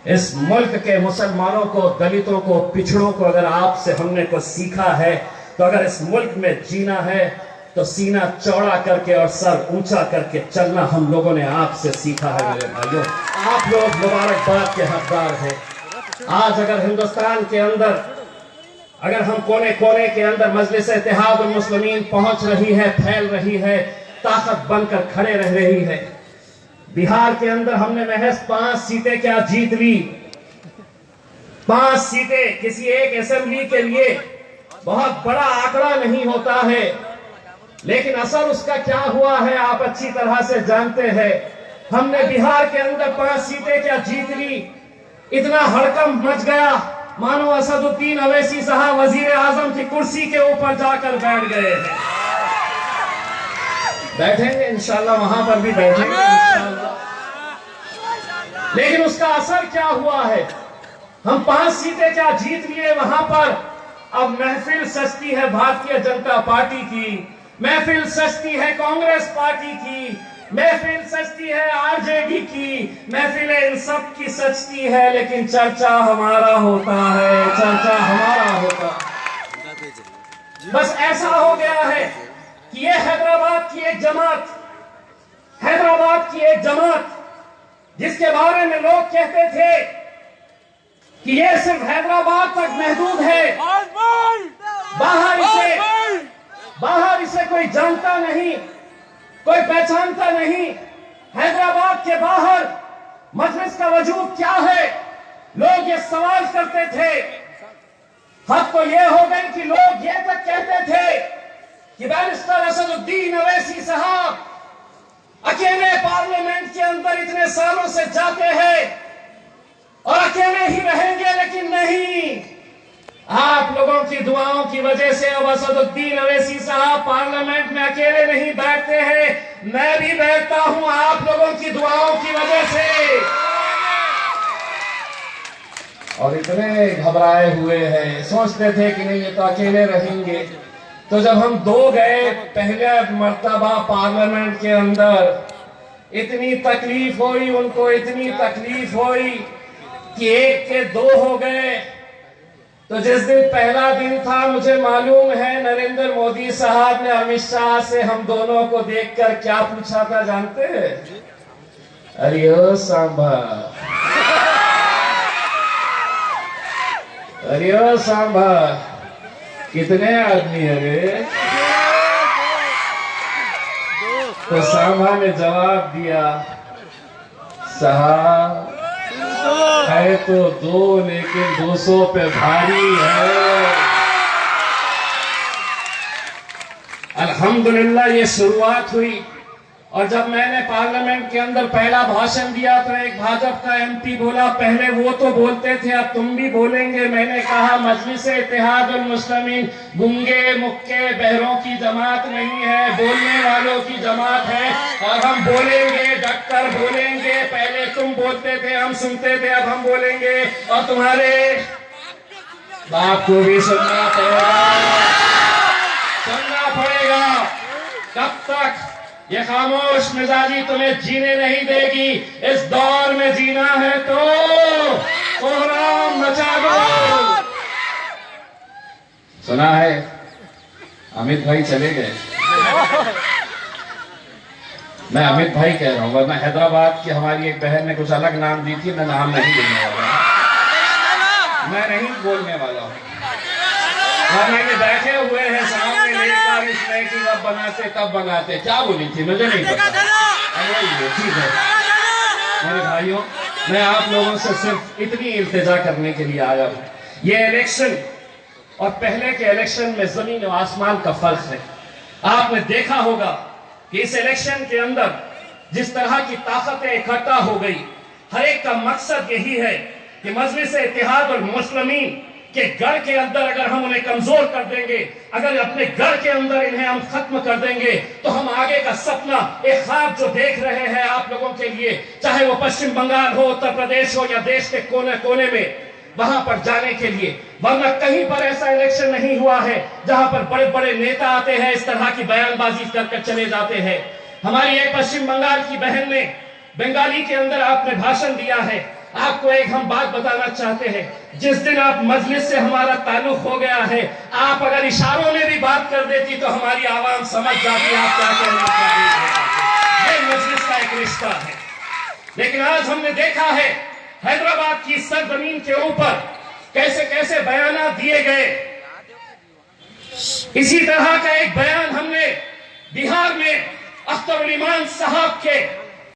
इस मुल्क के मुसलमानों को, दलितों को, पिछड़ों को अगर आपसे हमने कुछ सीखा है तो अगर इस मुल्क में जीना है तो सीना चौड़ा करके और सर ऊंचा करके चलना हम लोगों ने आपसे सीखा है। मेरे भाइयों, आप लोग मुबारकबाद के हकदार हैं। आज अगर हिंदुस्तान के अंदर, अगर हम कोने कोने के अंदर मजलिस इत्तेहाद उल मुस्लिमीन पहुंच रही है, फैल रही है, ताकत बनकर खड़े रह रही है। बिहार के अंदर हमने महज 5 सीटें क्या जीत ली। 5 सीटें किसी एक असेंबली के लिए बहुत बड़ा आंकड़ा नहीं होता है, लेकिन असर उसका क्या हुआ है आप अच्छी तरह से जानते हैं। हमने बिहार के अंदर 5 सीटें क्या जीत ली, इतना हड़कंप मच गया मानो असदुद्दीन अवैसी साहब वजीर आजम की कुर्सी के ऊपर जाकर बैठ गए हैं। बैठेंगे इंशाल्लाह, वहां पर भी बैठेंगे इंशाल्लाह, लेकिन उसका असर क्या हुआ है। हम 5 सीटें क्या जीत लिए वहां पर। अब महफिल सस्ती है भारतीय जनता पार्टी की, महफिल सस्ती है कांग्रेस पार्टी की, महफिल सस्ती है आरजेडी की, महफिल इन सब की सस्ती है, लेकिन चर्चा हमारा होता है, चर्चा हमारा होता। बस ऐसा हो गया है कि ये हैदराबाद की एक जमात, हैदराबाद की एक जमात जिसके बारे में लोग कहते थे कि ये सिर्फ हैदराबाद तक महदूद है, बाहर इसे कोई जानता नहीं, कोई पहचानता नहीं। हैदराबाद के बाहर मजलिस का वजूद क्या है, लोग ये सवाल करते थे। हद तो ये हो गई कि लोग ये तक कहते थे कि बैरिस्टर असदुद्दीन अवैसी साहब अकेले पार्लियामेंट के अंदर इतने सालों से जाते हैं और अकेले ही रहेंगे, लेकिन नहीं, आप लोगों की दुआओं की वजह से अब असदुद्दीन अवैसी साहब पार्लियामेंट में अकेले नहीं बैठते हैं, मैं भी बैठता हूं आप लोगों की दुआओं की वजह से। और इतने घबराए हुए हैं, सोचते थे कि नहीं ये तो अकेले रहेंगे। तो जब हम 2 गए पहले मर्तबा पार्लियामेंट के अंदर, इतनी तकलीफ हुई उनको, इतनी तकलीफ हुई कि 1 के 2 हो गए। तो जिस दिन पहला दिन था, मुझे मालूम है नरेंद्र मोदी साहब ने अमित शाह से हम दोनों को देखकर क्या पूछा था जानते हैं? अरे ओ सांबा, अरे ओ सांबा, कितने आदमी है रे? तो सांबा ने जवाब दिया, साहब है तो 2 लेकिन 200 पे भारी है। अल्हम्दुलिल्लाह ये शुरुआत हुई। और जब मैंने पार्लियामेंट के अंदर पहला भाषण दिया तो एक भाजपा का एमपी बोला, पहले वो तो बोलते थे अब तुम भी बोलेंगे। मैंने कहा मजलिस इत्तेहाद उल मुस्लिमीन गूंगे मुक्के बहरों की जमात नहीं है, बोलने वालों की जमात है, और हम बोलेंगे, डटकर बोलेंगे। पहले तुम बोलते थे, हम सुनते थे, अब हम बोलेंगे और तुम्हारे बाप को भी सुनना पड़ेगा। कब तक ये खामोश मिजाजी तुम्हें जीने नहीं देगी। इस दौर में जीना है तो कोहराम मचा दो। सुना है अमित भाई चले गए, मैं अमित भाई कह रहा हूं, वरना हैदराबाद की हमारी एक बहन ने कुछ अलग नाम दी थी, मैं नाम नहीं देने वाला, मैं नहीं बोलने वाला हूं। वरना ये बैठे हुए हैं सामने लेकर इस नए की अब बनाते तब बनाते, क्या बोली थी मुझे नहीं पता। ठीक है मेरे भाइयों, मैं आप लोगों से सिर्फ इतनी इल्तिजा करने के लिए आया हूं। ये इलेक्शन और पहले के इलेक्शन में जमीन और आसमान का फर्क है। आपने देखा होगा कि इस इलेक्शन के अंदर जिस तरह की ताकतें इकट्ठा हो गई, हर एक का मकसद यही है कि मजलिस इत्तेहाद और मुस्लिमीन के घर के अंदर अगर हम उन्हें कमजोर कर देंगे, अगर अपने घर के अंदर इन्हें हम खत्म कर देंगे, तो हम आगे का सपना, एक ख्वाब जो देख रहे हैं आप लोगों के लिए, चाहे वो पश्चिम बंगाल हो, उत्तर प्रदेश हो या देश के कोने कोने में, वहां पर जाने के लिए। वरना कहीं पर ऐसा इलेक्शन नहीं हुआ है जहां पर बड़े बड़े नेता आते हैं, इस तरह की बयानबाजी करके चले जाते हैं। हमारी एक पश्चिम बंगाल की बहन ने बंगाली के अंदर आपने भाषण दिया है, आपको एक हम बात बताना चाहते हैं, जिस दिन आप मजलिस से हमारा ताल्लुक हो गया है, आप अगर इशारों में भी बात कर देती तो हमारी आवाम समझ जाती आप क्या कहना चाहते हैं। ये मजलिस का एक रिश्ता है। लेकिन आज हमने देखा है हैदराबाद की सरजमीन के ऊपर कैसे कैसे बयान दिए गए। इसी तरह का एक बयान हमने बिहार में अख्तर उल ईमान साहब के